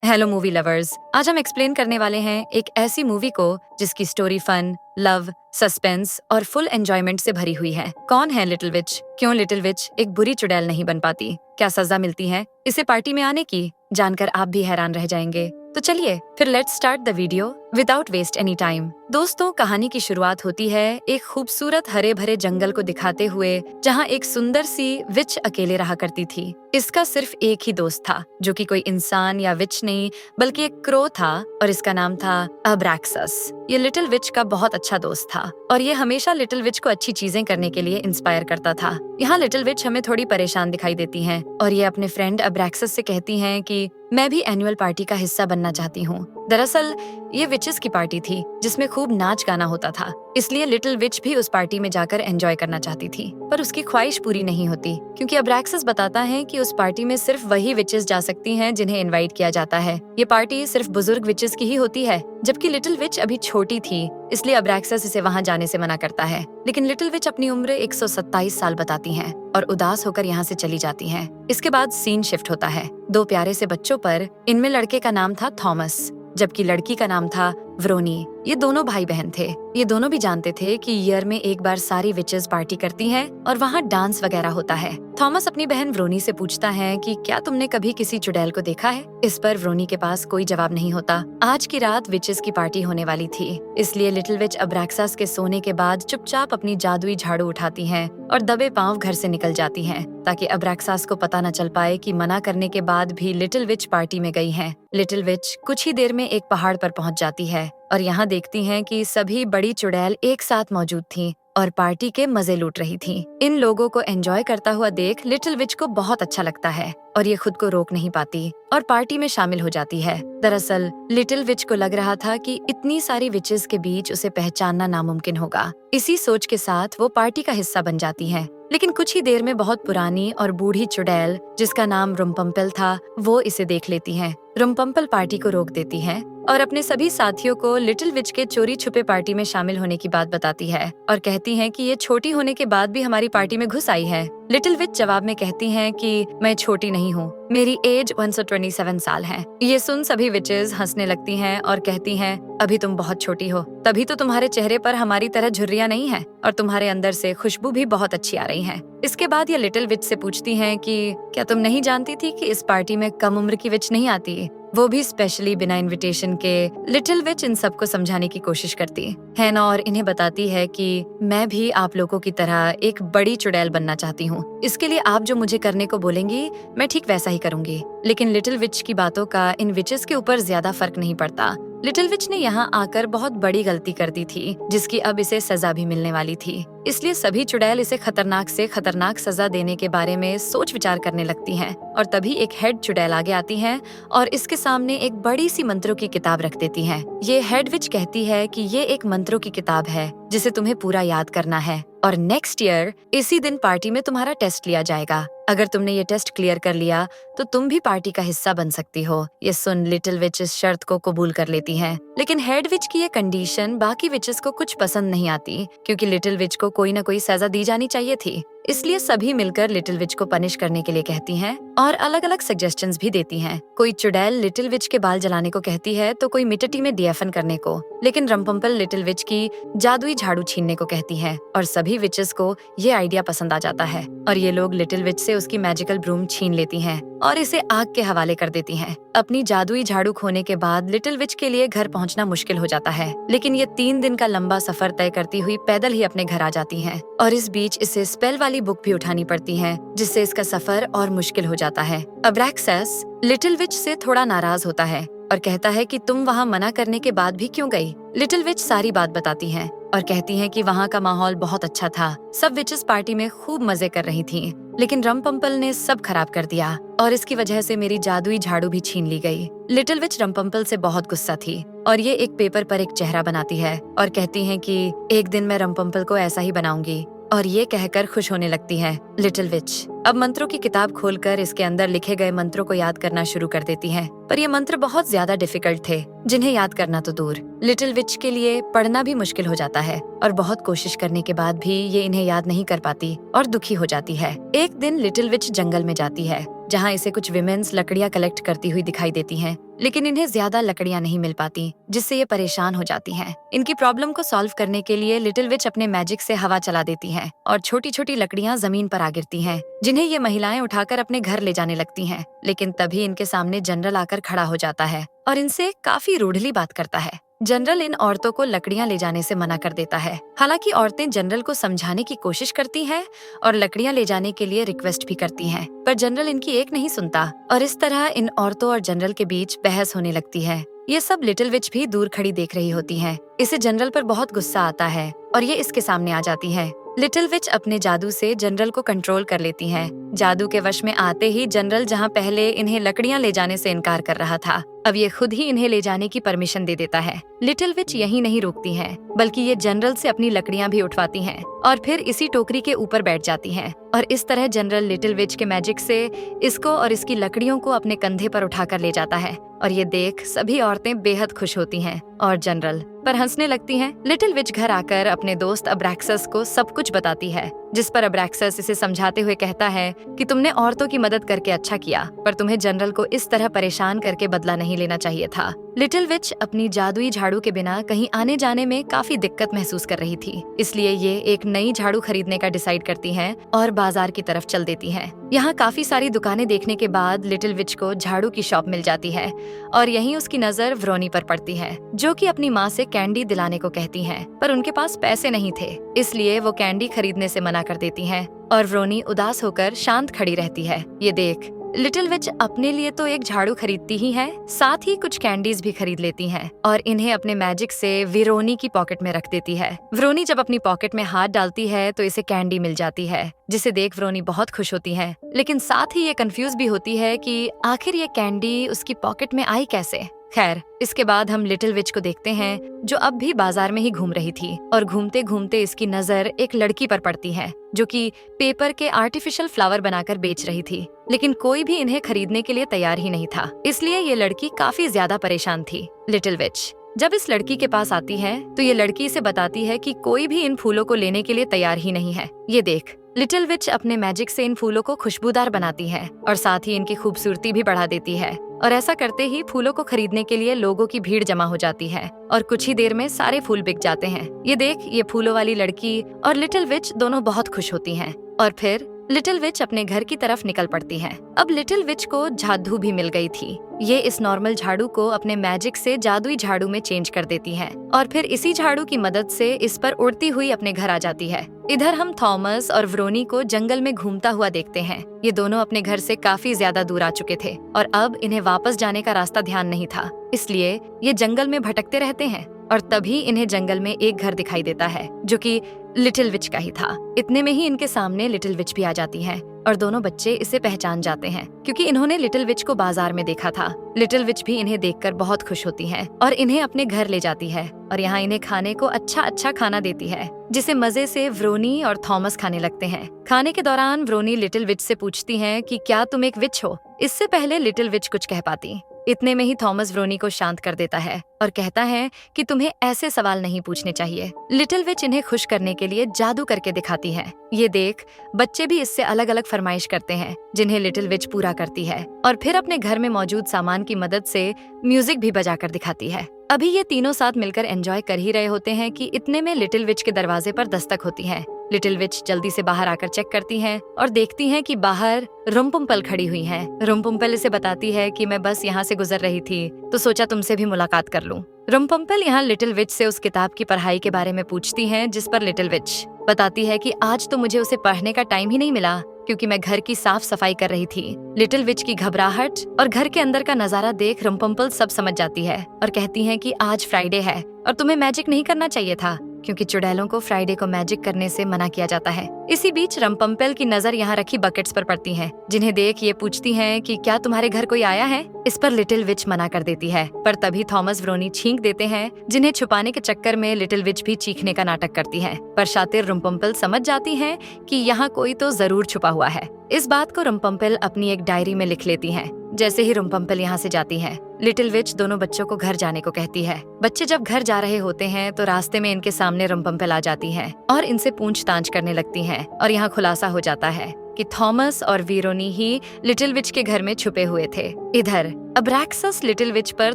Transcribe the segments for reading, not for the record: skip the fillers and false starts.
Hello movie lovers, आज हम explain करने वाले हैं एक ऐसी मूवी को जिसकी स्टोरी फन, लव, सस्पेंस और फुल एंजॉयमेंट से भरी हुई है। कौन है लिटिल विच? क्यों लिटिल विच एक बुरी चुड़ैल नहीं बन पाती? क्या सजा मिलती है इसे पार्टी में आने की? जानकर आप भी हैरान रह जाएंगे। तो चलिए फिर let's start the video without waste any time. दोस्तों, कहानी की शुरुआत होती है एक खूबसूरत हरे भरे जंगल को दिखाते हुए, जहाँ एक सुंदर सी विच अकेले रहा करती थी। इसका सिर्फ एक ही दोस्त था, जो कि कोई इंसान या विच नहीं बल्कि एक क्रो था, और इसका नाम था अब्रैक्सस। ये लिटिल विच का बहुत अच्छा दोस्त था और ये हमेशा लिटिल विच को अच्छी चीजें करने के लिए इंस्पायर करता था। यहाँ लिटिल विच हमें थोड़ी परेशान दिखाई देती हैं और ये अपने फ्रेंड अब्रैक्सस से कहती हैं कि मैं भी एनुअल पार्टी का हिस्सा बनना चाहती हूँ। दरअसल ये विचेस की पार्टी थी जिसमें खूब नाच गाना होता था, इसलिए लिटिल विच भी उस पार्टी में जाकर एंजॉय करना चाहती थी। पर उसकी ख्वाहिश पूरी नहीं होती, क्योंकि अब्रैक्सस बताता है कि उस पार्टी में सिर्फ वही विचेस जा सकती हैं जिन्हें इनवाइट किया जाता है। ये पार्टी सिर्फ बुजुर्ग विचेस की ही होती है, जबकि लिटिल विच अभी छोटी थी, इसलिए अब्रैक्सस इसे वहाँ जाने से मना करता है। लेकिन लिटिल विच अपनी उम्र 127 साल बताती हैं और उदास होकर यहाँ से चली जाती हैं। इसके बाद सीन शिफ्ट होता है दो प्यारे से बच्चों पर। इनमें लड़के का नाम था थॉमस, जबकि लड़की का नाम था व्रोनी। ये दोनों भाई बहन थे। ये दोनों भी जानते थे कि ईयर में एक बार सारी विचेस पार्टी करती हैं और वहाँ डांस वगैरह होता है। थॉमस अपनी बहन व्रोनी से पूछता है कि क्या तुमने कभी किसी चुड़ैल को देखा है? इस पर व्रोनी के पास कोई जवाब नहीं होता। आज की रात विचेस की पार्टी होने वाली थी, इसलिए लिटिल विच अब्रैक्सस के सोने के बाद चुपचाप अपनी जादुई झाड़ू उठाती हैं और दबे पांव घर से निकल जाती हैं, ताकि अब्रैक्सस को पता न चल पाए कि मना करने के बाद भी लिटिल विच पार्टी में गई हैं। लिटिल विच कुछ ही देर में एक पहाड़ पर पहुंच जाती है और यहाँ देखती हैं कि सभी बड़ी चुड़ैल एक साथ मौजूद थीं और पार्टी के मजे लूट रही थीं। इन लोगों को एंजॉय करता हुआ देख लिटिल विच को बहुत अच्छा लगता है और ये खुद को रोक नहीं पाती और पार्टी में शामिल हो जाती है। दरअसल लिटिल विच को लग रहा था कि इतनी सारी विचेस के बीच उसे पहचानना नामुमकिन होगा। इसी सोच के साथ वो पार्टी का हिस्सा बन जाती है। लेकिन कुछ ही देर में बहुत पुरानी और बूढ़ी चुड़ैल, जिसका नाम रुमपम्पल था, वो इसे देख लेती है। रुमपम्पल पार्टी को रोक देती है और अपने सभी साथियों को लिटिल विच के चोरी छुपे पार्टी में शामिल होने की बात बताती है और कहती है कि ये छोटी होने के बाद भी हमारी पार्टी में घुस आई है। लिटिल विच जवाब में कहती हैं कि मैं छोटी नहीं हूँ, मेरी एज 127 साल है। ये सुन सभी विचेस हंसने लगती हैं और कहती हैं, अभी तुम बहुत छोटी हो, तभी तो तुम्हारे चेहरे पर हमारी तरह झुर्रियां नहीं है और तुम्हारे अंदर से खुशबू भी बहुत अच्छी आ रही है। इसके बाद ये लिटिल विच से पूछती हैं कि क्या तुम नहीं जानती थी कि इस पार्टी में कम उम्र की विच नहीं आती, वो भी स्पेशली बिना इनविटेशन के। लिटिल विच इन सबको समझाने की कोशिश करती है ना और इन्हें बताती है कि मैं भी आप लोगों की तरह एक बड़ी चुड़ैल बनना चाहती हूँ। इसके लिए आप जो मुझे करने को बोलेंगी मैं ठीक वैसा ही करूंगी। लेकिन लिटिल विच की बातों का इन विचेस के ऊपर ज्यादा फर्क नहीं पड़ता। लिटिल विच ने यहाँ आकर बहुत बड़ी गलती कर दी थी, जिसकी अब इसे सजा भी मिलने वाली थी। इसलिए सभी चुड़ैल इसे खतरनाक से खतरनाक सजा देने के बारे में सोच विचार करने लगती हैं। और तभी एक हेड चुड़ैल आगे आती है और इसके सामने एक बड़ी सी मंत्रों की किताब रख देती है। ये हेड विच कहती है कि ये एक मंत्रों की किताब है जिसे तुम्हें पूरा याद करना है और नेक्स्ट ईयर इसी दिन पार्टी में तुम्हारा टेस्ट लिया जाएगा। अगर तुमने ये टेस्ट क्लियर कर लिया तो तुम भी पार्टी का हिस्सा बन सकती हो। ये सुन लिटिल विच इस शर्त को कबूल कर लेती हैं। लेकिन हेड विच की ये कंडीशन बाकी विचेस को कुछ पसंद नहीं आती, क्योंकि लिटिल विच को कोई न कोई सजा दी जानी चाहिए थी। इसलिए सभी मिलकर लिटिल विच को पनिश करने के लिए कहती हैं और अलग अलग सजेशंस भी देती हैं। कोई चुड़ैल लिटिल विच के बाल जलाने को कहती है तो कोई मिट्टी में DFN करने को, लेकिन रुमपम्पल लिटिल विच की जादुई झाड़ू छीनने को कहती है और सभी विचेस को ये आइडिया पसंद आ जाता है और ये लोग लिटिल विच से उसकी मैजिकल ब्रूम छीन लेती हैं और इसे आग के हवाले कर देती हैं। अपनी जादुई झाड़ू खोने के बाद लिटिल विच के लिए घर पहुंचना मुश्किल हो जाता है, लेकिन ये 3 दिन का लंबा सफर तय करती हुई पैदल ही अपने घर आ जाती हैं और इस बीच इसे स्पेल वाली बुक भी उठानी पड़ती है, जिससे इसका सफर और मुश्किल हो जाता है। अब्रैक्सस लिटिल विच से थोड़ा नाराज होता है और कहता है कि तुम वहाँ मना करने के बाद भी क्यों गई? लिटिल विच सारी बात बताती हैं और कहती हैं कि वहाँ का माहौल बहुत अच्छा था, सब विचेस पार्टी में खूब मजे कर रही थीं, लेकिन रुमपम्पल ने सब खराब कर दिया और इसकी वजह से मेरी जादुई झाड़ू भी छीन ली गई। लिटिल विच रुमपम्पल से बहुत गुस्सा थी और ये एक पेपर पर एक चेहरा बनाती है और कहती हैं कि एक दिन मैं रुमपम्पल को ऐसा ही बनाऊंगी, और ये कहकर खुश होने लगती है। लिटिल विच अब मंत्रों की किताब खोलकर इसके अंदर लिखे गए मंत्रों को याद करना शुरू कर देती है, पर ये मंत्र बहुत ज्यादा डिफिकल्ट थे, जिन्हें याद करना तो दूर, लिटिल विच के लिए पढ़ना भी मुश्किल हो जाता है और बहुत कोशिश करने के बाद भी ये इन्हें याद नहीं कर पाती और दुखी हो जाती है। एक दिन लिटिल विच जंगल में जाती है। जहाँ इसे कुछ विमेन्स लकड़ियाँ कलेक्ट करती हुई दिखाई देती हैं, लेकिन इन्हें ज्यादा लकड़ियाँ नहीं मिल पाती, जिससे ये परेशान हो जाती हैं। इनकी प्रॉब्लम को सॉल्व करने के लिए लिटिल विच अपने मैजिक से हवा चला देती है और छोटी छोटी लकड़ियाँ जमीन पर आ गिरती हैं, जिन्हें ये महिलाएं उठाकर अपने घर ले जाने लगती हैं। लेकिन तभी इनके सामने जनरल आकर खड़ा हो जाता है और इनसे काफी रूडली बात करता है। जनरल इन औरतों को लकड़ियां ले जाने से मना कर देता है। हालांकि औरतें जनरल को समझाने की कोशिश करती हैं और लकड़ियां ले जाने के लिए रिक्वेस्ट भी करती हैं, पर जनरल इनकी एक नहीं सुनता और इस तरह इन औरतों और जनरल के बीच बहस होने लगती है। ये सब लिटिल विच भी दूर खड़ी देख रही होती है। इसे जनरल पर बहुत गुस्सा आता है और ये इसके सामने आ जाती है। लिटिल विच अपने जादू से जनरल को कंट्रोल कर लेती हैं। जादू के वश में आते ही जनरल जहां पहले इन्हें लकड़ियां ले जाने से इनकार कर रहा था, अब ये खुद ही इन्हें ले जाने की परमिशन दे देता है। लिटिल विच यहीं नहीं रुकती हैं, बल्कि ये जनरल से अपनी लकड़ियां भी उठवाती हैं और फिर इसी टोकरी के ऊपर बैठ जाती हैं। और इस तरह जनरल लिटिल विच के मैजिक से इसको और इसकी लकड़ियों को अपने कंधे पर उठाकर ले जाता है और ये देख सभी औरतें बेहद खुश होती हैं और जनरल पर हंसने लगती हैं। लिटिल विच घर आकर अपने दोस्त अब्रैक्सस को सब कुछ बताती है, जिस पर अब्रैक्सस इसे समझाते हुए कहता है कि तुमने औरतों की मदद करके अच्छा किया, पर तुम्हें जनरल को इस तरह परेशान करके बदला नहीं लेना चाहिए था। लिटिल विच अपनी जादुई झाड़ू के बिना कहीं आने जाने में काफी दिक्कत महसूस कर रही थी, इसलिए ये एक नई झाड़ू खरीदने का डिसाइड करती हैं और बाजार की तरफ चल देती हैं। यहाँ काफी सारी दुकानें देखने के बाद लिटिल विच को झाड़ू की शॉप मिल जाती है और यहीं उसकी नजर व्रोनी पर पड़ती है, जो कि अपनी माँ से कैंडी दिलाने को कहती हैं, पर उनके पास पैसे नहीं थे, इसलिए वो कैंडी खरीदने से मना कर देती हैं और व्रोनी उदास होकर शांत खड़ी रहती है। ये देख लिटिल विच अपने लिए तो एक झाड़ू खरीदती ही है, साथ ही कुछ कैंडीज भी खरीद लेती हैं और इन्हें अपने मैजिक से विरोनी की पॉकेट में रख देती है। व्रोनी जब अपनी पॉकेट में हाथ डालती है तो इसे कैंडी मिल जाती है, जिसे देख व्रोनी बहुत खुश होती है, लेकिन साथ ही ये कंफ्यूज भी होती है कि आखिर ये कैंडी उसकी पॉकेट में आई कैसे। खैर, इसके बाद हम लिटिल विच को देखते हैं, जो अब भी बाजार में ही घूम रही थी और घूमते घूमते इसकी नजर एक लड़की पर पड़ती है, जो कि पेपर के आर्टिफिशियल फ्लावर बनाकर बेच रही थी, लेकिन कोई भी इन्हें खरीदने के लिए तैयार ही नहीं था, इसलिए ये लड़की काफी ज्यादा परेशान थी। लिटिल विच जब इस लड़की के पास आती है तो ये लड़की इसे बताती है कि कोई भी इन फूलों को लेने के लिए तैयार ही नहीं है। ये देख लिटिल विच अपने मैजिक से इन फूलों को खुशबूदार बनाती है और साथ ही इनकी खूबसूरती भी बढ़ा देती है और ऐसा करते ही फूलों को खरीदने के लिए लोगों की भीड़ जमा हो जाती है और कुछ ही देर में सारे फूल बिक जाते हैं। ये देख ये फूलों वाली लड़की और लिटिल विच दोनों बहुत खुश होती हैं और फिर लिटिल विच अपने घर की तरफ निकल पड़ती है। अब लिटिल विच को झाड़ू भी मिल गई थी। ये इस नॉर्मल झाड़ू को अपने मैजिक से जादुई झाड़ू में चेंज कर देती है और फिर इसी झाड़ू की मदद से इस पर उड़ती हुई अपने घर आ जाती है। इधर हम थॉमस और व्रोनी को जंगल में घूमता हुआ देखते हैं। ये दोनों अपने घर से काफी ज्यादा दूर आ चुके थे और अब इन्हें वापस जाने का रास्ता ध्यान नहीं था, इसलिए ये जंगल में भटकते रहते हैं और तभी इन्हें जंगल में एक घर दिखाई देता है, जो कि लिटिल विच का ही था। इतने में ही इनके सामने लिटिल विच भी आ जाती है और दोनों बच्चे इसे पहचान जाते हैं, क्योंकि इन्होंने लिटिल विच को बाजार में देखा था। लिटिल विच भी इन्हें देखकर बहुत खुश होती है और इन्हें अपने घर ले जाती है और यहाँ इन्हें खाने को अच्छा खाना देती है, जिसे मजे से व्रोनी और थॉमस खाने लगते हैं। खाने के दौरान व्रोनी लिटिल विच से पूछती है कि क्या तुम एक विच हो। इससे पहले लिटिल विच कुछ कह पाती, इतने में ही थॉमस व्रोनी को शांत कर देता है और कहता है कि तुम्हें ऐसे सवाल नहीं पूछने चाहिए। लिटिल विच इन्हें खुश करने के लिए जादू करके दिखाती है। ये देख बच्चे भी इससे अलग अलग फरमाइश करते हैं, जिन्हें लिटिल विच पूरा करती है और फिर अपने घर में मौजूद सामान की मदद से म्यूजिक भी बजाकर दिखाती है। अभी ये तीनों साथ मिलकर एंजॉय कर ही रहे होते हैं कि इतने में लिटिल विच के दरवाजे पर दस्तक होती है। लिटिल विच जल्दी से बाहर आकर चेक करती हैं और देखती हैं कि बाहर रुम्पुम्पल खड़ी हुई हैं। रुम्पुम्पल इसे बताती है कि मैं बस यहाँ से गुजर रही थी तो सोचा तुमसे भी मुलाकात कर लूं। रुम्पुम्पल यहाँ लिटिल विच से उस किताब की पढ़ाई के बारे में पूछती हैं, जिस पर लिटिल विच बताती है कि आज तो मुझे उसे पढ़ने का टाइम ही नहीं मिला, क्योंकि मैं घर की साफ सफाई कर रही थी। लिटिल विच की घबराहट और घर के अंदर का नजारा देख रुम्पुम्पल सब समझ जाती है और कहती है कि आज फ्राइडे है और तुम्हें मैजिक नहीं करना चाहिए था, क्योंकि चुड़ैलों को फ्राइडे को मैजिक करने से मना किया जाता है। इसी बीच रुम्पुम्पल की नजर यहाँ रखी बकेट्स पर पड़ती है, जिन्हें देख ये पूछती हैं कि क्या तुम्हारे घर कोई आया है। इस पर लिटिल विच मना कर देती है, पर तभी थॉमस व्रोनी छींक देते हैं, जिन्हें छुपाने के चक्कर में लिटिल विच भी चीखने का नाटक करती है। पर शातिर रुम्पुम्पल समझ जाती है कि यहाँ कोई तो जरूर छुपा हुआ है। इस बात को रुम्पुम्पल अपनी एक डायरी में लिख लेती हैं। जैसे ही रुम्पुम्पल यहाँ से जाती है, लिटिल विच दोनों बच्चों को घर जाने को कहती है। बच्चे जब घर जा रहे होते हैं तो रास्ते में इनके सामने रुम्पुम्पल आ जाती है और इनसे पूछताछ करने लगती है और यहाँ खुलासा हो जाता है कि थॉमस और वीरोनी ही लिटिल विच के घर में छुपे हुए थे। इधर अब्रैक्सस लिटिल विच पर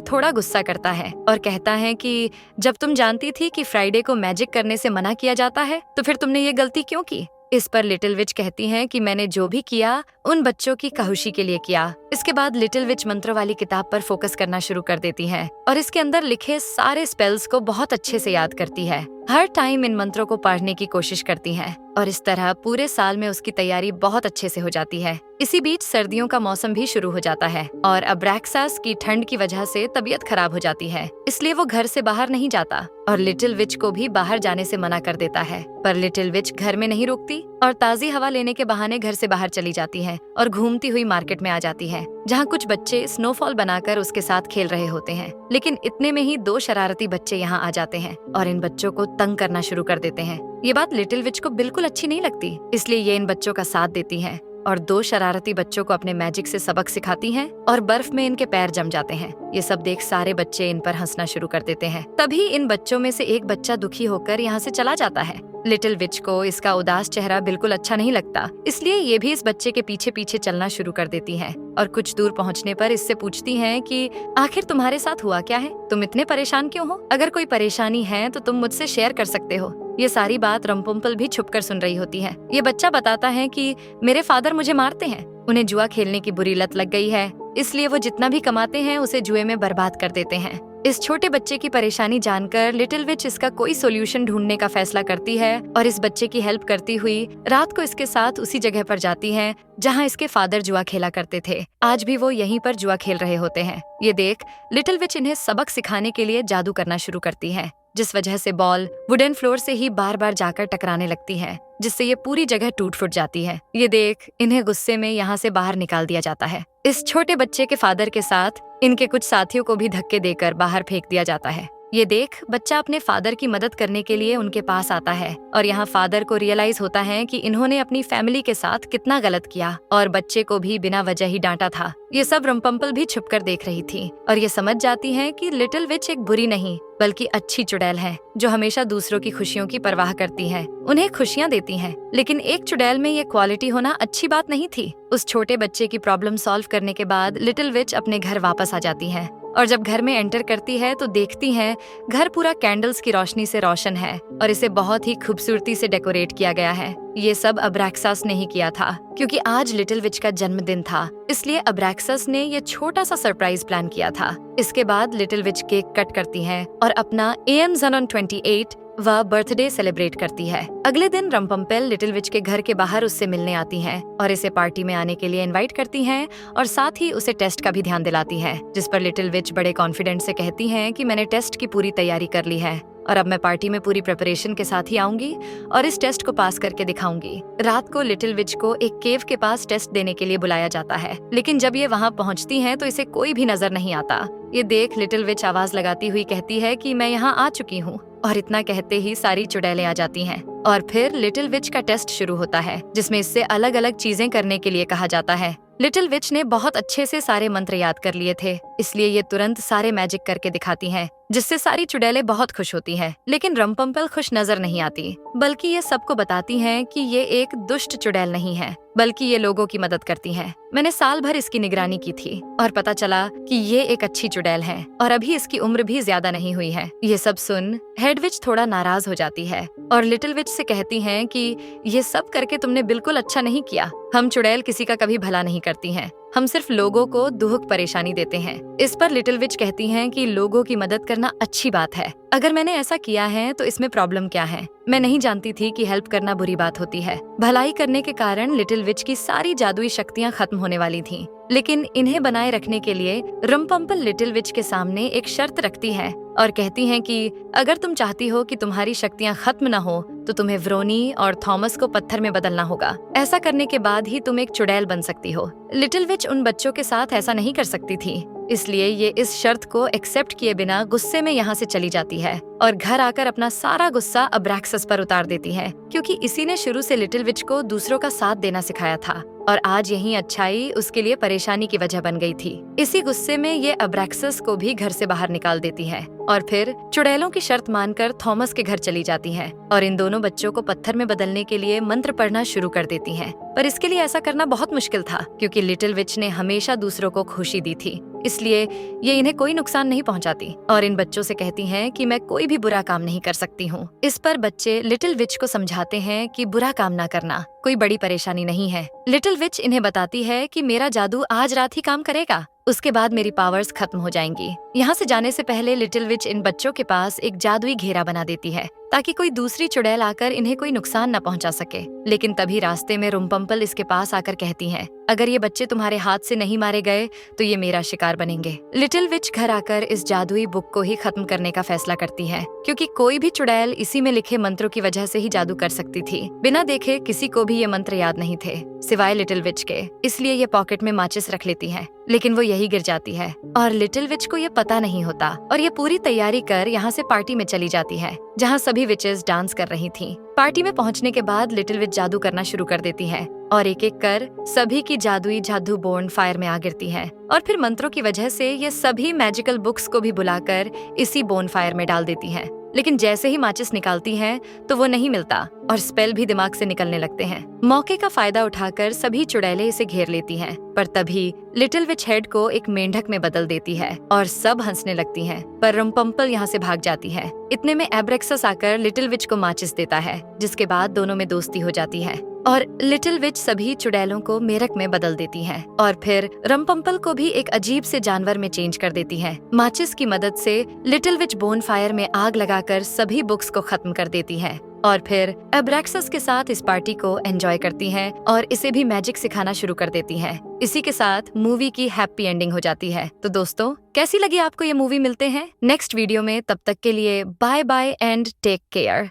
थोड़ा गुस्सा करता है और कहता है कि जब तुम जानती थी कि फ्राइडे को मैजिक करने से मना किया जाता है तो फिर तुमने ये गलती क्यों की। इस पर लिटिल विच कहती हैं कि मैंने जो भी किया उन बच्चों की खुशी के लिए किया। इसके बाद लिटिल विच मंत्रों वाली किताब पर फोकस करना शुरू कर देती है और इसके अंदर लिखे सारे स्पेल्स को बहुत अच्छे से याद करती है। हर टाइम इन मंत्रों को पढ़ने की कोशिश करती है और इस तरह पूरे साल में उसकी तैयारी बहुत अच्छे से हो जाती है। इसी बीच सर्दियों का मौसम भी शुरू हो जाता है और अब्रैक्सस की ठंड की वजह से तबीयत खराब हो जाती है, इसलिए वो घर से बाहर नहीं जाता और लिटिल विच को भी बाहर जाने से मना कर देता है। पर लिटिल विच घर में नहीं रुकती और ताज़ी हवा लेने के बहाने घर से बाहर चली जाती है और घूमती हुई मार्केट में आ जाती है, जहाँ कुछ बच्चे स्नोफॉल बनाकर उसके साथ खेल रहे होते हैं। लेकिन इतने में ही 2 शरारती बच्चे यहाँ आ जाते हैं और इन बच्चों को तंग करना शुरू कर देते हैं। ये बात लिटिल विच को बिल्कुल अच्छी नहीं लगती, इसलिए ये इन बच्चों का साथ देती है और 2 शरारती बच्चों को अपने मैजिक से सबक सिखाती हैं और बर्फ में इनके पैर जम जाते हैं। ये सब देख सारे बच्चे इन पर हंसना शुरू कर देते हैं। तभी इन बच्चों में से एक बच्चा दुखी होकर यहाँ से चला जाता है। लिटिल विच को इसका उदास चेहरा बिल्कुल अच्छा नहीं लगता, इसलिए ये भी इस बच्चे के पीछे पीछे चलना शुरू कर देती है और कुछ दूर पहुँचने पर इससे पूछती हैं कि आखिर तुम्हारे साथ हुआ क्या है, तुम इतने परेशान क्यों हो? अगर कोई परेशानी है तो तुम मुझसे शेयर कर सकते हो। ये सारी बात रम्पुम्पल भी छुपकर सुन रही होती है। ये बच्चा बताता है कि मेरे फादर मुझे मारते हैं, उन्हें जुआ खेलने की बुरी लत लग गई है, इसलिए वो जितना भी कमाते हैं उसे जुए में बर्बाद कर देते हैं। इस छोटे बच्चे की परेशानी जानकर लिटिल विच इसका कोई सोल्यूशन ढूंढने का फैसला करती है और इस बच्चे की हेल्प करती हुई रात को इसके साथ उसी जगह पर जाती है जहां इसके फादर जुआ खेला करते थे। आज भी वो यहीं पर जुआ खेल रहे होते हैं। ये देख लिटिल विच इन्हें सबक सिखाने के लिए जादू करना शुरू करती है, जिस वजह से बॉल वुडन फ्लोर से ही बार बार जाकर टकराने लगती है, जिससे ये पूरी जगह टूट फुट जाती है। ये देख इन्हें गुस्से में यहाँ से बाहर निकाल दिया जाता है। इस छोटे बच्चे के फादर के साथ इनके कुछ साथियों को भी धक्के देकर बाहर फेंक दिया जाता है। ये देख बच्चा अपने फादर की मदद करने के लिए उनके पास आता है और यहाँ फादर को रियलाइज होता है कि इन्होंने अपनी फैमिली के साथ कितना गलत किया और बच्चे को भी बिना वजह ही डांटा था। ये सब रम्पम्पल भी छुपकर देख रही थी और ये समझ जाती है कि लिटिल विच एक बुरी नहीं बल्कि अच्छी चुड़ैल है, जो हमेशा दूसरों की खुशियों की परवाह करती है, उन्हें खुशियाँ देती है। लेकिन एक चुड़ैल में ये क्वालिटी होना अच्छी बात नहीं थी। उस छोटे बच्चे की प्रॉब्लम सॉल्व करने के बाद लिटिल विच अपने घर वापस आ जाती है और जब घर में एंटर करती है तो देखती है घर पूरा कैंडल्स की रोशनी से रोशन है और इसे बहुत ही खूबसूरती से डेकोरेट किया गया है। ये सब अब्रैक्सस ने ही किया था, क्योंकि आज लिटिल विच का जन्मदिन था, इसलिए अब्रैक्सस ने ये छोटा सा सरप्राइज प्लान किया था। इसके बाद लिटिल विच केक कट करती है और अपना एएम ज़ेनॉन 28 वह बर्थडे सेलिब्रेट करती है। अगले दिन रम्पम्पेल लिटिल विच के घर के बाहर उससे मिलने आती हैं और इसे पार्टी में आने के लिए इनवाइट करती हैं और साथ ही उसे टेस्ट का भी ध्यान दिलाती है, जिस पर लिटिल विच बड़े कॉन्फिडेंट से कहती हैं कि मैंने टेस्ट की पूरी तैयारी कर ली है और अब मैं पार्टी में पूरी प्रिपरेशन के साथ ही आऊंगी और इस टेस्ट को पास करके दिखाऊंगी। रात को लिटिल विच को एक केव के पास टेस्ट देने के लिए बुलाया जाता है, लेकिन जब ये वहाँ पहुँचती हैं तो इसे कोई भी नजर नहीं आता। ये देख लिटिल विच आवाज लगाती हुई कहती है कि मैं यहाँ आ चुकी हूँ और इतना कहते ही सारी चुड़ैलें आ जाती हैं और फिर लिटिल विच का टेस्ट शुरू होता है, जिसमें इससे अलग अलग चीजें करने के लिए कहा जाता है। लिटिल विच ने बहुत अच्छे से सारे मंत्र याद कर लिए थे, इसलिए ये तुरंत सारे मैजिक करके दिखाती हैं, जिससे सारी चुड़ैलें बहुत खुश होती हैं। लेकिन रम्पम्पल खुश नजर नहीं आती, बल्कि ये सबको बताती हैं कि ये एक दुष्ट चुड़ैल नहीं है, बल्कि ये लोगों की मदद करती है। मैंने साल भर इसकी निगरानी की थी और पता चला कि ये एक अच्छी चुड़ैल है और अभी इसकी उम्र भी ज्यादा नहीं हुई है। ये सब सुन हेडविच थोड़ा नाराज हो जाती है और लिटिल विच से कहती हैं कि ये सब करके तुमने बिल्कुल अच्छा नहीं किया। हम चुड़ैल किसी का कभी भला नहीं करती हैं, हम सिर्फ लोगों को दुख परेशानी देते हैं। इस पर लिटिल विच कहती हैं कि लोगों की मदद करना अच्छी बात है, अगर मैंने ऐसा किया है तो इसमें प्रॉब्लम क्या है? मैं नहीं जानती थी कि हेल्प करना बुरी बात होती है। भलाई करने के कारण लिटिल विच की सारी जादुई शक्तियाँ खत्म होने वाली थीं, लेकिन इन्हें बनाए रखने के लिए रम्पम्पल लिटिल विच के सामने एक शर्त रखती है और कहती हैं कि अगर तुम चाहती हो कि तुम्हारी शक्तियाँ खत्म न हो तो तुम्हें व्रोनी और थॉमस को पत्थर में बदलना होगा। ऐसा करने के बाद ही तुम एक चुड़ैल बन सकती हो। लिटिल विच उन बच्चों के साथ ऐसा नहीं कर सकती थी, इसलिए ये इस शर्त को एक्सेप्ट किए बिना गुस्से में यहाँ से चली जाती है और घर आकर अपना सारा गुस्सा अब्रैक्सस पर उतार देती है, क्योंकि इसी ने शुरू से लिटिल विच को दूसरों का साथ देना सिखाया था और आज यही अच्छाई उसके लिए परेशानी की वजह बन गई थी। इसी गुस्से में ये अब्रैक्सस को भी घर से बाहर निकाल देती है और फिर चुड़ैलों की शर्त मानकर थॉमस के घर चली जाती है और इन दोनों बच्चों को पत्थर में बदलने के लिए मंत्र पढ़ना शुरू कर देती है। पर इसके लिए ऐसा करना बहुत मुश्किल था, क्योंकि लिटिल विच ने हमेशा दूसरों को खुशी दी थी, इसलिए ये इन्हें कोई नुकसान नहीं पहुंचाती और इन बच्चों से कहती हैं कि मैं कोई भी बुरा काम नहीं कर सकती हूँ। इस पर बच्चे लिटिल विच को समझाते हैं कि बुरा काम ना करना कोई बड़ी परेशानी नहीं है। लिटिल विच इन्हें बताती है कि मेरा जादू आज रात ही काम करेगा, उसके बाद मेरी पावर्स खत्म हो जाएंगी। यहाँ से जाने से पहले लिटिल विच इन बच्चों के पास एक जादुई घेरा बना देती है ताकि कोई दूसरी चुड़ैल आकर इन्हें कोई नुकसान न पहुंचा सके। लेकिन तभी रास्ते में रुमपंपल इसके पास आकर कहती हैं, अगर ये बच्चे तुम्हारे हाथ से नहीं मारे गए तो ये मेरा शिकार बनेंगे। लिटिल विच घर आकर इस जादुई बुक को ही खत्म करने का फैसला करती है, क्योंकि कोई भी चुड़ैल इसी में लिखे मंत्रों की वजह से ही जादू कर सकती थी। बिना देखे किसी को भी ये मंत्र याद नहीं थे सिवाय लिटिल विच के, इसलिए ये पॉकेट में माचिस रख लेती है, लेकिन वो यही गिर जाती है और लिटिल विच को ये पता नहीं होता और ये पूरी तैयारी कर यहाँ से पार्टी में चली जाती है जहाँ सभी विचेस डांस कर रही थी। पार्टी में पहुँचने के बाद लिटिल विच जादू करना शुरू कर देती है और एक एक कर सभी की जादुई जादू बोन फायर में आ गिरती है और फिर मंत्रों की वजह से ये सभी मैजिकल बुक्स को भी बुलाकर इसी बोन फायर में डाल देती है। लेकिन जैसे ही माचिस निकालती हैं तो वो नहीं मिलता और स्पेल भी दिमाग से निकलने लगते हैं। मौके का फायदा उठाकर सभी चुड़ैलें इसे घेर लेती हैं, पर तभी लिटिल विच हेड को एक मेंढक में बदल देती है और सब हंसने लगती हैं। पर रुमपंपल यहाँ से भाग जाती है। इतने में एब्रेक्सस आकर लिटिल विच को माचिस देता है, जिसके बाद दोनों में दोस्ती हो जाती है और लिटिल विच सभी चुड़ैलों को मेढक में बदल देती है और फिर रुमपंपल को भी एक अजीब से जानवर में चेंज कर देती है। माचिस की मदद से लिटिल विच बोन फायर में आग लगाकर सभी बुक्स को खत्म कर देती है और फिर एब्रैक्सस के साथ इस पार्टी को एंजॉय करती हैं और इसे भी मैजिक सिखाना शुरू कर देती हैं। इसी के साथ मूवी की हैप्पी एंडिंग हो जाती है। तो दोस्तों, कैसी लगी आपको ये मूवी? मिलते हैं नेक्स्ट वीडियो में, तब तक के लिए bye bye and take care.